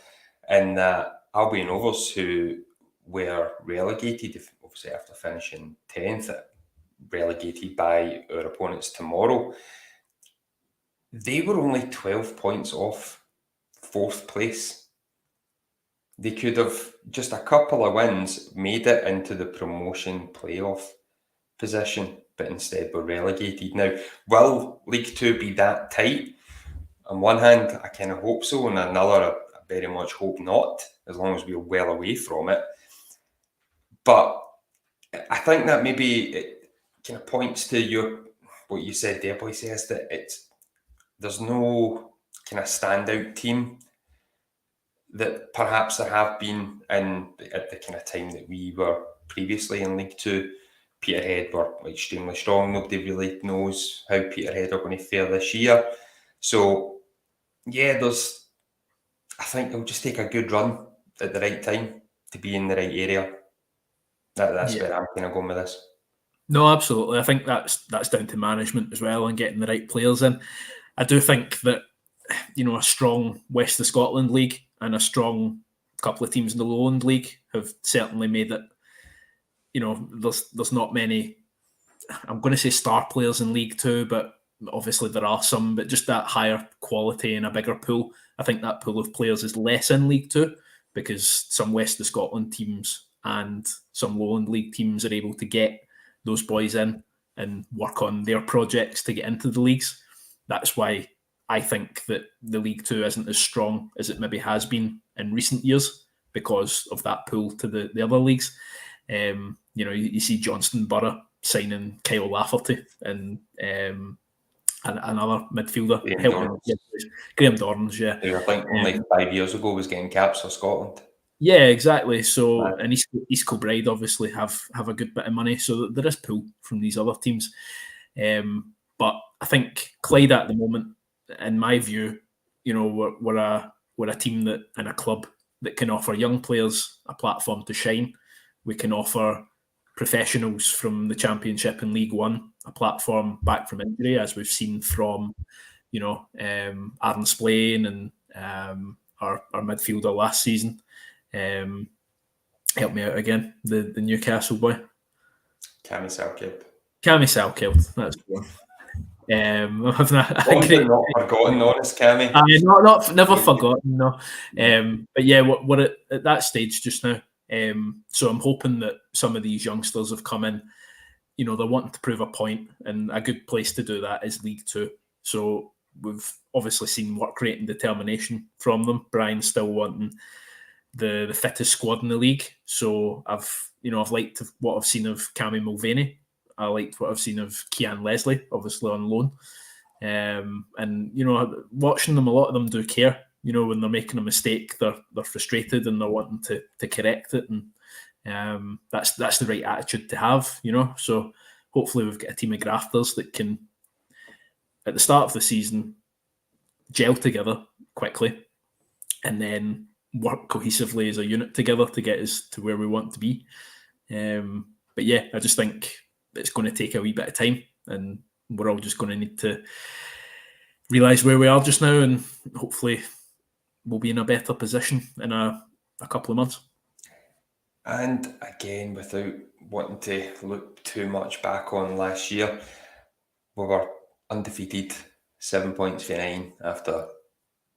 in that Albion Rovers, who were relegated, obviously after finishing 10th, relegated by our opponents tomorrow, they were only 12 points off 4th place. They could have, just a couple of wins, made it into the promotion playoff position, but instead were relegated. Now, will League Two be that tight? On one hand, I kind of hope so, and another, I very much hope not, as long as we're well away from it. But I think that maybe it kind of points to what you said there, boy, says that there's no kind of standout team that perhaps there have been at the kind of time that we were previously in League Two. Peterhead were extremely strong. Nobody really knows how Peterhead are going to fare this year. So, yeah, I think it'll just take a good run at the right time to be in the right area. That's where I'm kind of going with this. No, absolutely. I think that's down to management as well and getting the right players in. I do think that, a strong West of Scotland league and a strong couple of teams in the Lowland League have certainly made it. There's not many, I'm going to say star players in League Two, but obviously there are some, but just that higher quality and a bigger pool. I think that pool of players is less in League Two because some West of Scotland teams and some Lowland League teams are able to get those boys in and work on their projects to get into the leagues. That's why I think that the League Two isn't as strong as it maybe has been in recent years because of that pool to the other leagues. You see Johnston Borough signing Kyle Lafferty and another midfielder. Graham Dorrans, yeah. Who I think only 5 years ago was getting caps for Scotland. Yeah, exactly. So, and East Kilbride obviously have a good bit of money, so there is pull from these other teams. But I think Clyde at the moment, in my view, we're a team that and a club that can offer young players a platform to shine. We can offer professionals from the Championship and League One a platform back from injury, as we've seen from Aaron Splain and our midfielder last season. Help me out again, the Newcastle boy. Cammy Selkirk. Cammy Selkirk, that's the one. I'm having Not forgotten, honest Cammy. Not never forgotten, no. But yeah, we're at that stage just now. So I'm hoping that some of these youngsters have come in. They're wanting to prove a point, and a good place to do that is League Two. So we've obviously seen work rate and determination from them. Brian's still wanting the fittest squad in the league. So I've liked what I've seen of Cammy Mulvaney. I liked what I've seen of Kian Leslie, obviously on loan. And watching them, a lot of them do care. When they're making a mistake, they're frustrated and they're wanting to correct it, and that's the right attitude to have. So hopefully we've got a team of grafters that can, at the start of the season, gel together quickly, and then work cohesively as a unit together to get us to where we want to be. But yeah, I just think it's going to take a wee bit of time, and we're all just going to need to realise where we are just now, and hopefully we'll be in a better position in a couple of months. And again, without wanting to look too much back on last year, we were undefeated, 7 points for 9 after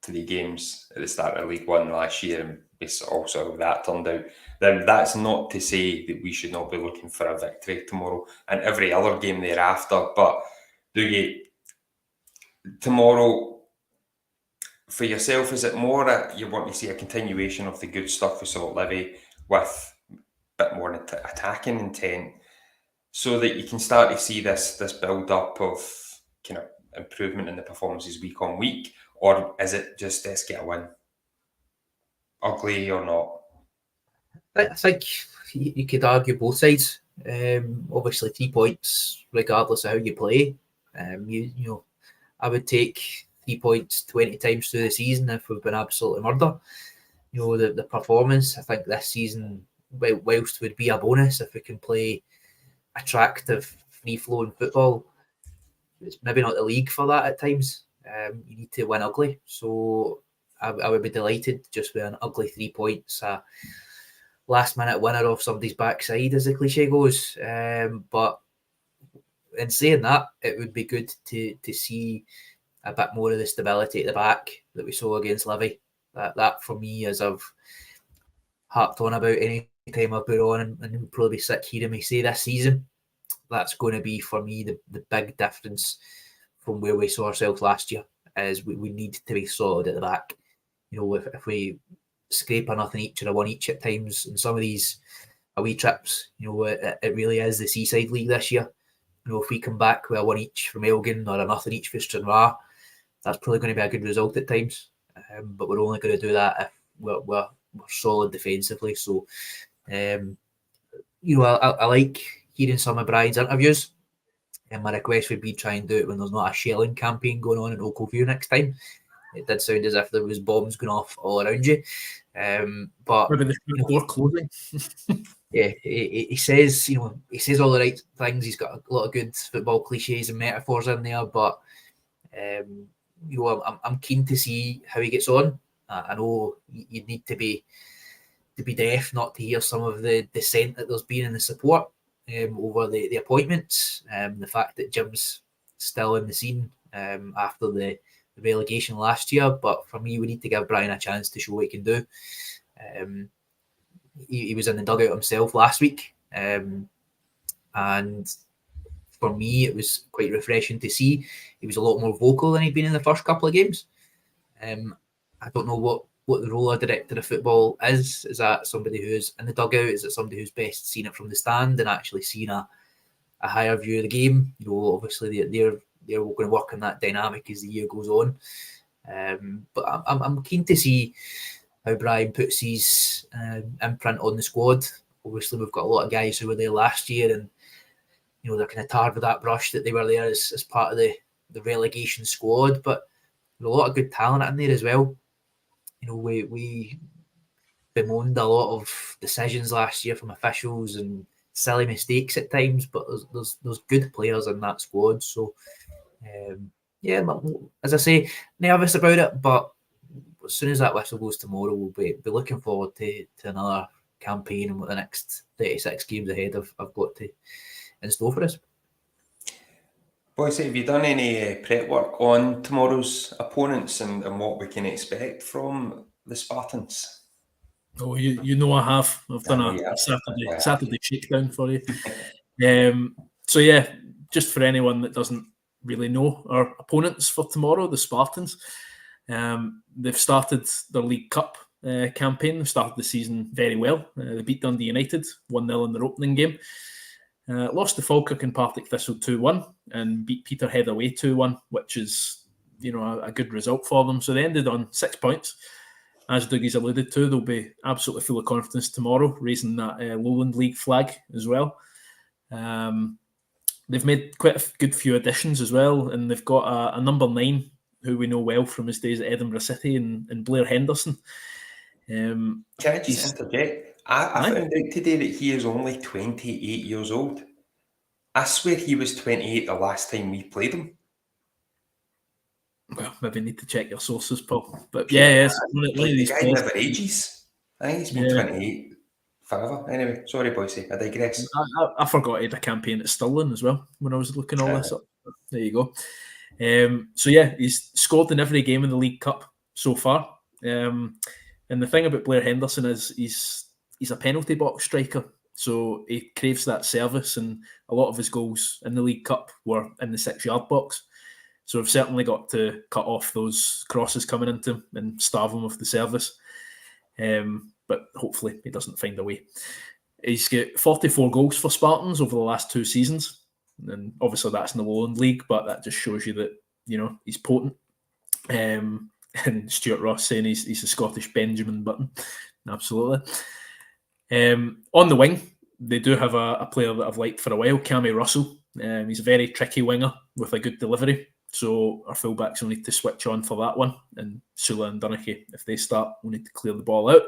3 games at the start of League One last year, and also how that turned out. Then that's not to say that we should not be looking for a victory tomorrow and every other game thereafter. But Dougie, tomorrow, for yourself, is it more you want to see a continuation of the good stuff we saw at Livy with a bit more attacking intent, so that you can start to see this build up of kind of improvement in the performances week on week? Or is it just let's get a win, ugly or not? I think you could argue both sides. Obviously, 3 points, regardless of how you play. I would take 3 points 20 times through the season if we've been absolutely murder. The performance, I think this season, whilst would be a bonus if we can play attractive, free-flowing football, it's maybe not the league for that at times. You need to win ugly. So I would be delighted just with an ugly 3 points, a last-minute winner off somebody's backside, as the cliche goes. But in saying that, it would be good to see a bit more of the stability at the back that we saw against Livy. That for me, as I've harped on about any time I've been on, and you'll probably be sick hearing me say this season, that's going to be for me the big difference from where we saw ourselves last year. Is we need to be solid at the back. If we scrape a nothing each or a one each at times in some of these away trips, it really is the Seaside League this year. If we come back with a one each from Elgin or a nothing each for Stranraer, that's probably going to be a good result at times. But we're only going to do that if we're solid defensively. So, I like hearing some of Brian's interviews. And my request would be try and do it when there's not a shelling campaign going on in Oakville next time. It did sound as if there was bombs going off all around you. But maybe the door closing. Yeah, he says he says all the right things. He's got a lot of good football cliches and metaphors in there. But I'm keen to see how he gets on. I know you need to be deaf not to hear some of the dissent that there's been in the support over the appointments. The fact that Jim's still in the scene after the relegation last year. But for me, we need to give Brian a chance to show what he can do. He was in the dugout himself last week. And for me, it was quite refreshing to see. He was a lot more vocal than he'd been in the first couple of games. I don't know what the role of director of football is. Is that somebody who's in the dugout? Is it somebody who's best seen it from the stand and actually seen a higher view of the game? Obviously they're going to work on that dynamic as the year goes on. But I'm keen to see how Brian puts his imprint on the squad. Obviously, we've got a lot of guys who were there last year, and they're kind of tarred with that brush that they were there as part of the relegation squad. But there's a lot of good talent in there as well. We bemoaned a lot of decisions last year from officials and silly mistakes at times, but there's good players in that squad. So yeah, as I say, nervous about it, but as soon as that whistle goes tomorrow, we'll be looking forward to another campaign and what the next 36 games ahead have got to in store for us. Boys, have you done any prep work on tomorrow's opponents and what we can expect from the Spartans? Oh, you know I have. I've done a Saturday shakedown for you. So yeah, just for anyone that doesn't really know our opponents for tomorrow, the Spartans, they've started their League Cup campaign. They've started the season very well. They beat Dundee United 1-0 in their opening game. Lost to Falkirk and Partick Thistle 2-1 and beat Peterhead away 2-1, which is, a good result for them. So they ended on 6 points. As Dougie's alluded to, they'll be absolutely full of confidence tomorrow, raising that Lowland League flag as well. They've made quite a good few additions as well, and they've got a number 9 who we know well from his days at Edinburgh City and Blair Henderson. Can I just interject? I found out today that he is only 28 years old. I swear he was 28 the last time we played him. Well, maybe need to check your sources, Paul. But yeah, it's one of these guy never ages. I think he's been 28 forever. Anyway, sorry, Boise, I digress. I forgot he had a campaign at Stirling as well when I was looking all this up. There you go. So yeah, he's scored in every game in the League Cup so far. And the thing about Blair Henderson is he's a penalty box striker. So he craves that service, and a lot of his goals in the League Cup were in the 6-yard box. So we've certainly got to cut off those crosses coming into him and starve him with the service. But hopefully he doesn't find a way. He's got 44 goals for Spartans over the last 2 seasons. And obviously that's in the Lowland League, but that just shows you that, he's potent. And Stuart Ross saying he's a Scottish Benjamin Button. Absolutely. On the wing, they do have a player that I've liked for a while, Cammy Russell. He's a very tricky winger with a good delivery. So our fullbacks will need to switch on for that one. And Sula and Dunnicky, if they start, will need to clear the ball out.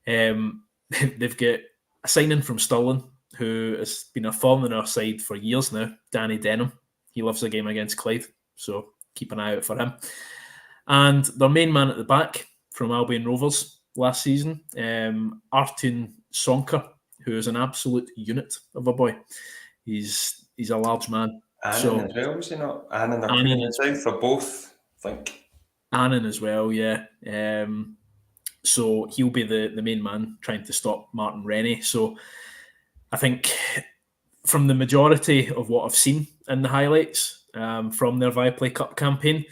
They've got a signing from Stirling, who has been a thorn in our side for years now, Danny Denham. He loves the game against Clyde, so keep an eye out for him. And their main man at the back from Albion Rovers last season, Artun Sonker, who is an absolute unit of a boy. He's a large man. Annan as well, was he not? Annan are south for both, I think. Annan as well, yeah. So he'll be the main man trying to stop Martin Rennie. So I think from the majority of what I've seen in the highlights from their Viaplay Cup campaign,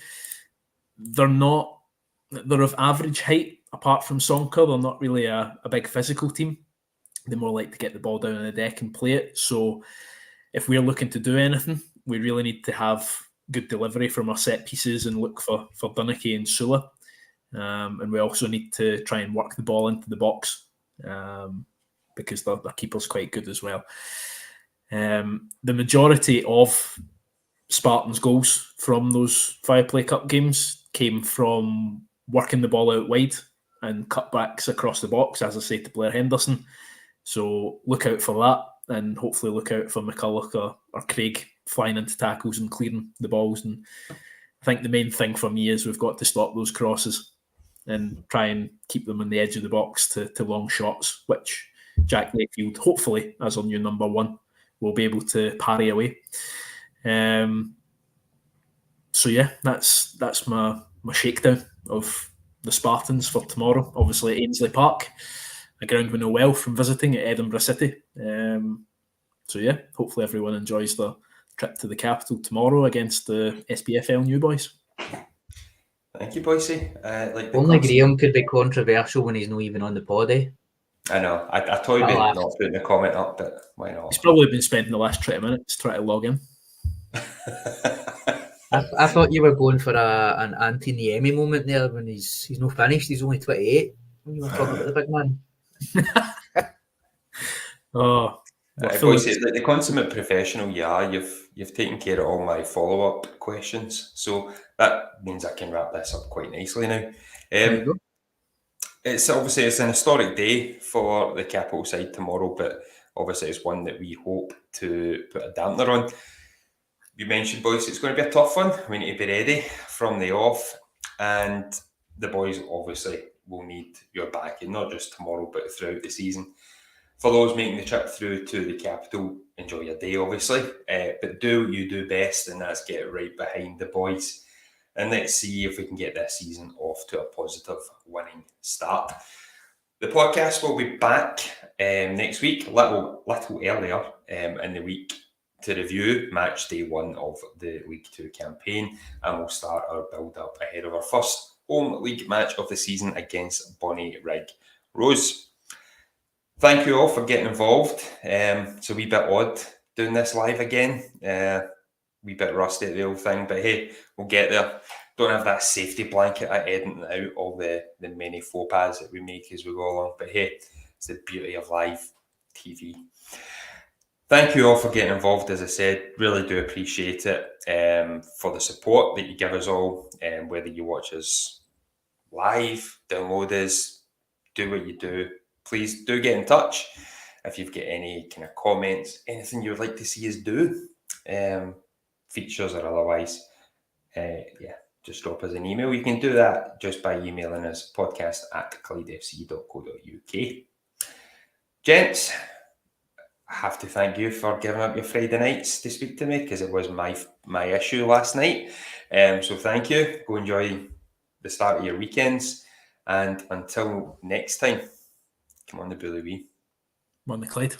they're of average height apart from Sonker. They're not really a big physical team. They more like to get the ball down on the deck and play it. So if we're looking to do anything, we really need to have good delivery from our set pieces and look for Dunnicky and Sula. And we also need to try and work the ball into the box because their keeper's quite good as well. The majority of Spartans' goals from those Viaplay Cup games came from working the ball out wide and cutbacks across the box, as I say to Blair Henderson. So look out for that, and hopefully look out for McCulloch or Craig flying into tackles and clearing the balls. And I think the main thing for me is we've got to stop those crosses and try and keep them on the edge of the box to long shots, which Jack Layfield, hopefully, as our new number 1, will be able to parry away. So yeah, that's my shakedown of the Spartans for tomorrow. Obviously at Ainsley Park, a ground we know well from visiting at Edinburgh City. So yeah, hopefully everyone enjoys the trip to the capital tomorrow against the SPFL New Boys. Thank you, Boise. Only Graham could be controversial when he's not even on the pod, eh? I know. I told you not putting the comment up, but why not? He's probably been spending the last 20 minutes trying to log in. I thought you were going for an Antti Niemi moment there when he's not finished. He's only 28 when you were talking about the big man. Boise, the consummate professional, you've taken care of all my follow-up questions, so that means I can wrap this up quite nicely now. It's an historic day for the capital side tomorrow, but obviously it's one that we hope to put a dampener on. you mentioned, boys, it's going to be a tough one. We need to be ready from the off, and the boys obviously will need your backing, not just tomorrow, but throughout the season. For those making the trip through to the capital, enjoy your day, obviously, but do what you do best, and that's get right behind the boys. And let's see if we can get this season off to a positive winning start. The podcast will be back next week, a little earlier in the week, to review match day 1 of the League 2 campaign, and we'll start our build-up ahead of our first home league match of the season against Bonnyrigg Rose. Thank you all for getting involved. It's a wee bit odd doing this live again. Wee bit rusty at the old thing, but hey, we'll get there. Don't have that safety blanket at editing out all the many faux pas that we make as we go along, but hey, it's the beauty of live TV. Thank you all for getting involved. As I said, really do appreciate it, for the support that you give us all, whether you watch us live, download us, do what you do. Please do get in touch if you've got any kind of comments, anything you would like to see us do, features or otherwise. Just drop us an email. You can do that just by emailing us podcast@clydefc.co.uk. Gents, I have to thank you for giving up your Friday nights to speak to me, because it was my issue last night. So thank you. Go enjoy the start of your weekends. And until next time, come on the Bully Wee. On the Clyde.